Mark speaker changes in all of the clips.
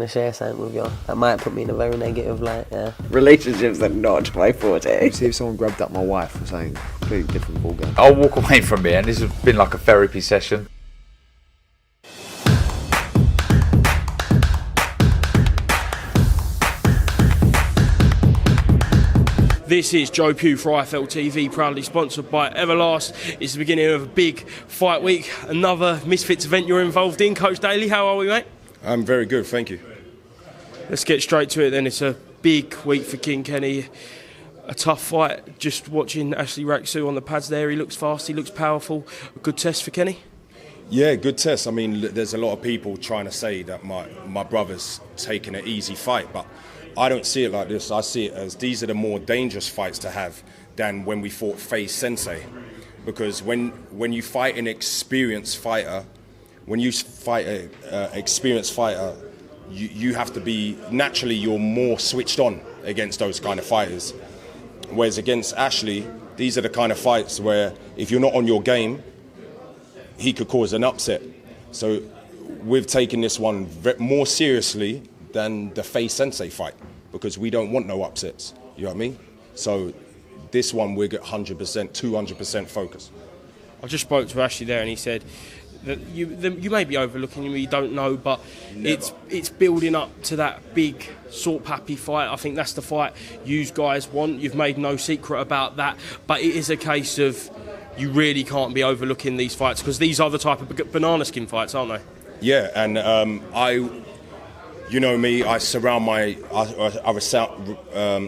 Speaker 1: to share something with you. That might put me in a very negative light, yeah.
Speaker 2: Relationships are not my forte.
Speaker 3: See if someone grabbed up my wife or something, completely different ballgame.
Speaker 4: I'll walk away from here, and this has been like a therapy session.
Speaker 5: This is Joe Pugh for IFL TV, proudly sponsored by Everlast. It's the beginning of a big fight week, another Misfits event you're involved in. Coach Daley, how are we, mate?
Speaker 6: I'm very good, thank you.
Speaker 5: Let's get straight to it then. It's a big week for King Kenny. A tough fight. Just watching Ashley Raksu on the pads there. He looks fast, he looks powerful. A good test for Kenny?
Speaker 6: Yeah, good test. I mean, there's a lot of people trying to say that my brother's taking an easy fight, but I don't see it like this. I see it as these are the more dangerous fights to have than when we fought Faye Sensei. Because when you fight an experienced fighter, you have to be, naturally you're more switched on against those kind of fighters. Whereas against Ashley, these are the kind of fights where if you're not on your game, he could cause an upset. So we've taken this one more seriously than the Faye Sensei fight, because we don't want no upsets, you know what I mean? So this one we're at 100%, 200% focus.
Speaker 5: I just spoke to Ashley there and he said that you may be overlooking him, you don't know, but it's building up to that big sort-pappy fight. I think that's the fight you guys want. You've made no secret about that, but it is a case of you really can't be overlooking these fights, because these are the type of banana skin fights, aren't they?
Speaker 6: Yeah, and you know me, I surround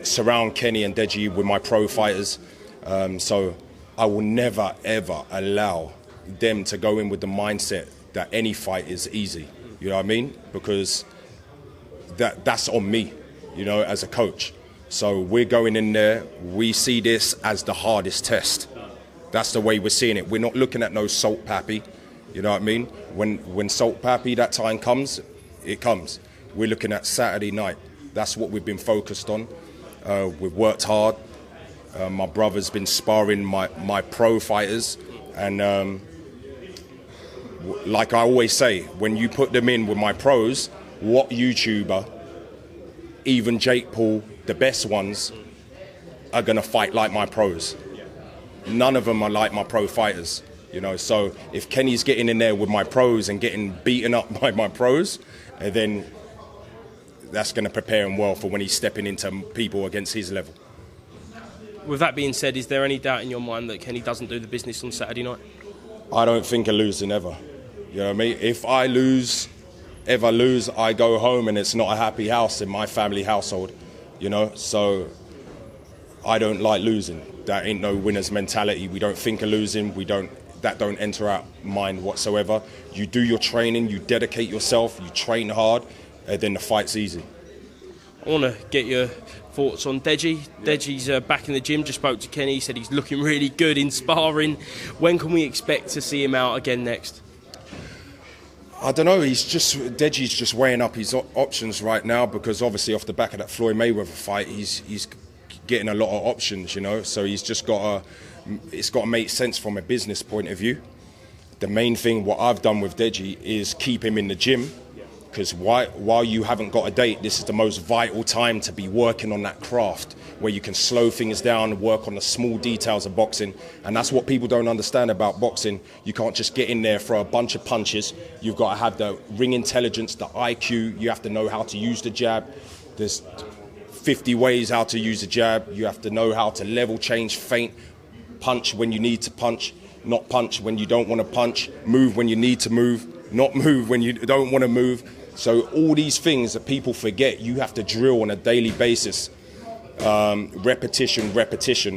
Speaker 6: surround Kenny and Deji with my pro fighters. So I will never, ever allow them to go in with the mindset that any fight is easy. You know what I mean? Because that's on me, you know, as a coach. So we're going in there, we see this as the hardest test. That's the way we're seeing it. We're not looking at no salt pappy, you know what I mean? When salt pappy, that time comes, it comes. We're looking at Saturday night. That's what we've been focused on. We've worked hard. My brother's been sparring my pro fighters. And like I always say, when you put them in with my pros, what YouTuber, even Jake Paul, the best ones, are going to fight like my pros? None of them are like my pro fighters. You know, so if Kenny's getting in there with my pros and getting beaten up by my pros, then that's going to prepare him well for when he's stepping into people against his level.
Speaker 5: With that being said, is there any doubt in your mind that Kenny doesn't do the business on Saturday night?
Speaker 6: I don't think of losing ever. You know what I mean? If I ever lose, I go home and it's not a happy house in my family household, you know? So I don't like losing. That ain't no winner's mentality. We don't think of losing. That don't enter our mind whatsoever. You do your training, you dedicate yourself, you train hard, and then the fight's easy.
Speaker 5: I want to get your thoughts on Deji. Deji's back in the gym, just spoke to Kenny, he said he's looking really good in sparring. When can we expect to see him out again next?
Speaker 6: I don't know, Deji's just weighing up his options right now, because obviously off the back of that Floyd Mayweather fight, he's getting a lot of options, you know, so he's just it's got to make sense from a business point of view. The main thing, what I've done with Deji, is keep him in the gym, because while you haven't got a date, this is the most vital time to be working on that craft, where you can slow things down, work on the small details of boxing. And that's what people don't understand about boxing. You can't just get in there for a bunch of punches. You've got to have the ring intelligence, the IQ. You have to know how to use the jab. There's 50 ways how to use the jab. You have to know how to level change, feint, punch when you need to punch, not punch when you don't want to punch, move when you need to move, not move when you don't want to move. So all these things that people forget, you have to drill on a daily basis. Repetition,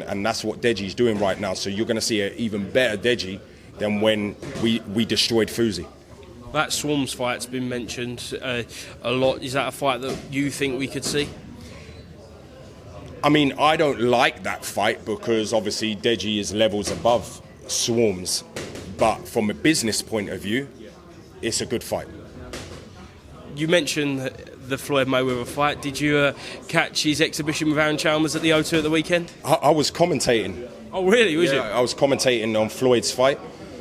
Speaker 6: and that's what Deji's doing right now. So you're going to see an even better Deji than when we destroyed Fuzi.
Speaker 5: That Swarms fight's been mentioned a lot. Is that a fight that you think we could see?
Speaker 6: I mean, I don't like that fight because obviously Deji is levels above Swarms. But from a business point of view, it's a good fight.
Speaker 5: You mentioned the Floyd Mayweather fight. Did you catch his exhibition with Aaron Chalmers at the O2 at the weekend?
Speaker 6: I was commentating.
Speaker 5: Oh, really? Was you?
Speaker 6: I was commentating on Floyd's fight.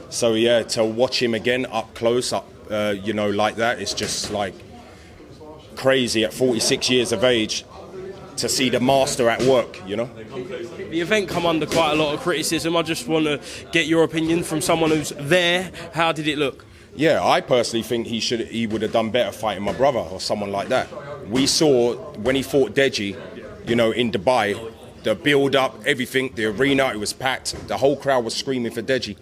Speaker 6: So, yeah, to watch him again up close, like that, it's just like crazy at 46 years of age to see the master at work, you know.
Speaker 5: The event come under quite a lot of criticism. I just want to get your opinion from someone who's there. How did it look?
Speaker 6: Yeah, I personally think he would have done better fighting my brother or someone like that. We saw when he fought Deji, you know, in Dubai, the build-up, everything, the arena, it was packed. The whole crowd was screaming for Deji.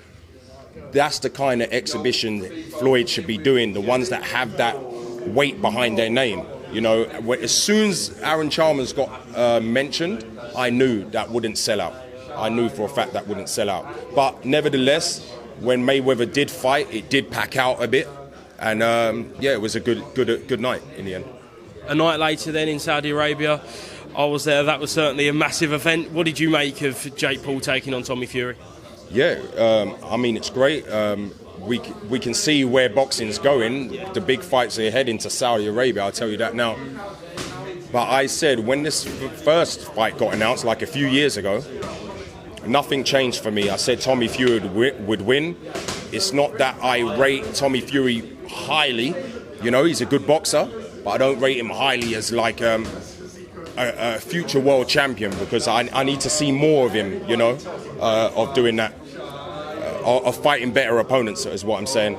Speaker 6: That's the kind of exhibition Floyd should be doing, the ones that have that weight behind their name. You know, as soon as Aaron Chalmers got mentioned, I knew that wouldn't sell out. I knew for a fact that wouldn't sell out. But nevertheless, when Mayweather did fight, it did pack out a bit. And yeah, it was a good night in the end.
Speaker 5: A night later then in Saudi Arabia, I was there. That was certainly a massive event. What did you make of Jake Paul taking on Tommy Fury?
Speaker 6: Yeah, I mean, it's great. We can see where boxing's going. The big fights are heading to Saudi Arabia, I'll tell you that now. But I said when this first fight got announced, like a few years ago, nothing changed for me. I said Tommy Fury would win. It's not that I rate Tommy Fury highly. You know, he's a good boxer, but I don't rate him highly as like a future world champion, because I need to see more of him, you know, of doing that. Of fighting better opponents, is what I'm saying.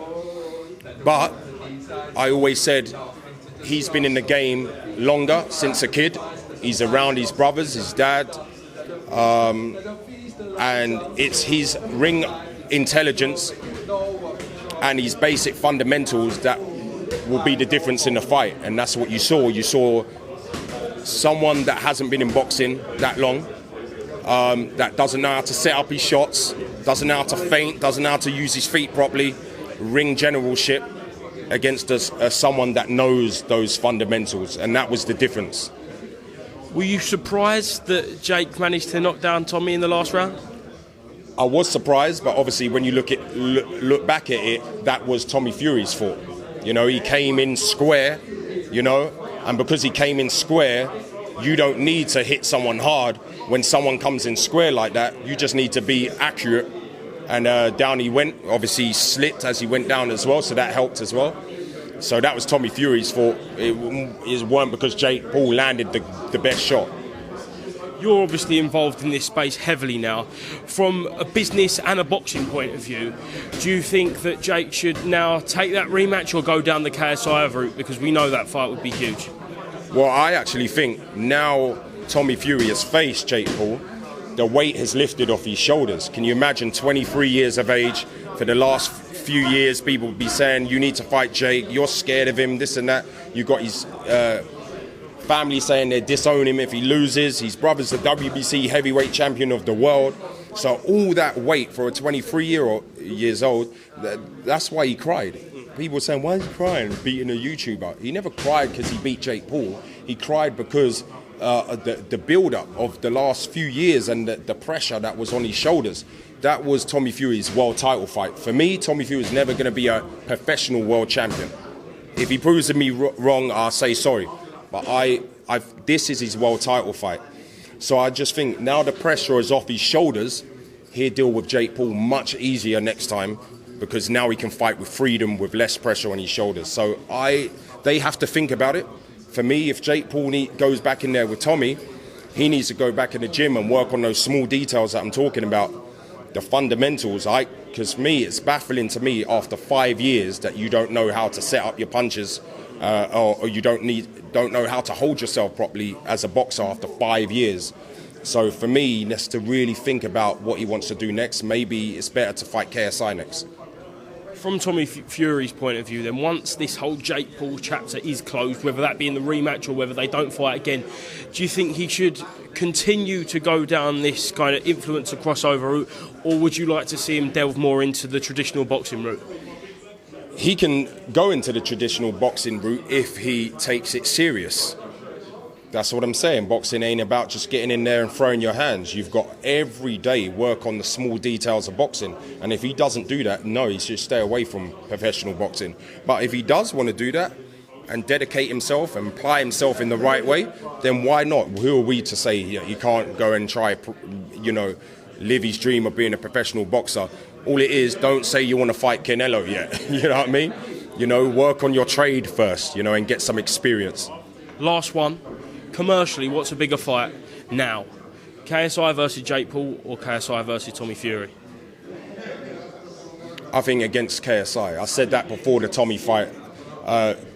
Speaker 6: But I always said he's been in the game longer, since a kid. He's around his brothers, his dad, and it's his ring intelligence and his basic fundamentals that will be the difference in the fight. And that's what you saw. You saw someone that hasn't been in boxing that long, that doesn't know how to set up his shots, doesn't know how to feint, doesn't know how to use his feet properly, ring generalship, against someone that knows those fundamentals, and that was the difference.
Speaker 5: Were you surprised that Jake managed to knock down Tommy in the last round?
Speaker 6: I was surprised, but obviously when you look back at it, that was Tommy Fury's fault. You know, he came in square, you know, and because he came in square, you don't need to hit someone hard. When someone comes in square like that, you just need to be accurate. And down he went. Obviously he slipped as he went down as well, so that helped as well. So that was Tommy Fury's fault. It weren't because Jake Paul landed the best shot.
Speaker 5: You're obviously involved in this space heavily now. From a business and a boxing point of view, do you think that Jake should now take that rematch or go down the KSI route? Because we know that fight would be huge.
Speaker 6: Well, I actually think now Tommy Fury has faced Jake Paul, the weight has lifted off his shoulders. Can you imagine 23 years of age? For the last few years, people would be saying, you need to fight Jake, you're scared of him, this and that. You got his family saying they disown him if he loses. His brother's the WBC heavyweight champion of the world. So all that weight for a 23-years old, that's why he cried. People were saying, why is he crying, beating a YouTuber? He never cried because he beat Jake Paul. He cried because the build-up of the last few years and the pressure that was on his shoulders. That was Tommy Fury's world title fight. For me, Tommy Fury is never going to be a professional world champion. If he proves me wrong, I'll say sorry. But this is his world title fight. So I just think now the pressure is off his shoulders, he'll deal with Jake Paul much easier next time, because now he can fight with freedom, with less pressure on his shoulders. So they have to think about it. For me, if Jake Paul goes back in there with Tommy, he needs to go back in the gym and work on those small details that I'm talking about, the fundamentals. Because me, it's baffling to me after 5 years that you don't know how to set up your punches, or you don't know how to hold yourself properly as a boxer after 5 years. So for me, he has to really think about what he wants to do next. Maybe it's better to fight KSI next.
Speaker 5: From Tommy Fury's point of view, then, once this whole Jake Paul chapter is closed, whether that be in the rematch or whether they don't fight again, do you think he should continue to go down this kind of influencer crossover route, or would you like to see him delve more into the traditional boxing route?
Speaker 6: He can go into the traditional boxing route if he takes it serious. That's what I'm saying. Boxing ain't about just getting in there and throwing your hands. You've got every day work on the small details of boxing. And if he doesn't do that, no, he should stay away from professional boxing. But if he does want to do that and dedicate himself and apply himself in the right way, then why not? Who are we to say he can't go and try, live his dream of being a professional boxer? All it is, don't say you want to fight Canelo yet. You know what I mean? Work on your trade first, and get some experience.
Speaker 5: last one. Commercially, what's a bigger fight now? KSI versus Jake Paul or KSI versus Tommy Fury?
Speaker 6: I think against KSI. I said that before the Tommy fight,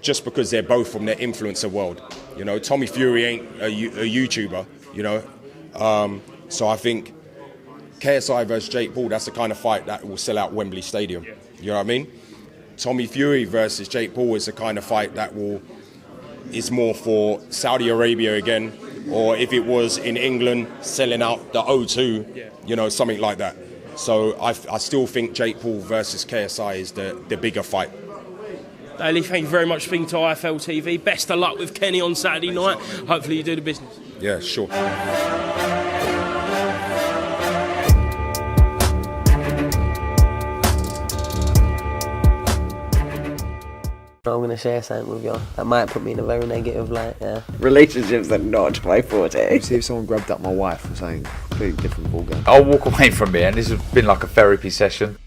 Speaker 6: just because they're both from the influencer world. You know, Tommy Fury ain't a YouTuber, you know. So I think KSI versus Jake Paul, that's the kind of fight that will sell out Wembley Stadium. You know what I mean? Tommy Fury versus Jake Paul is the kind of fight that is more for Saudi Arabia again, or if it was in England, selling out the O2, you know, something like that. So I still think Jake Paul versus KSI is the bigger fight.
Speaker 5: Daley, thank you very much for speaking to IFL TV. Best of luck with Kenny on Saturday night. Hopefully you do the business.
Speaker 6: Yeah, sure.
Speaker 1: I'm going to share something with you that might put me in a very negative light, yeah.
Speaker 2: Relationships are not my forte.
Speaker 3: See if someone grabbed up my wife or something. Completely different ballgame.
Speaker 4: I'll walk away from it, and this has been like a therapy session.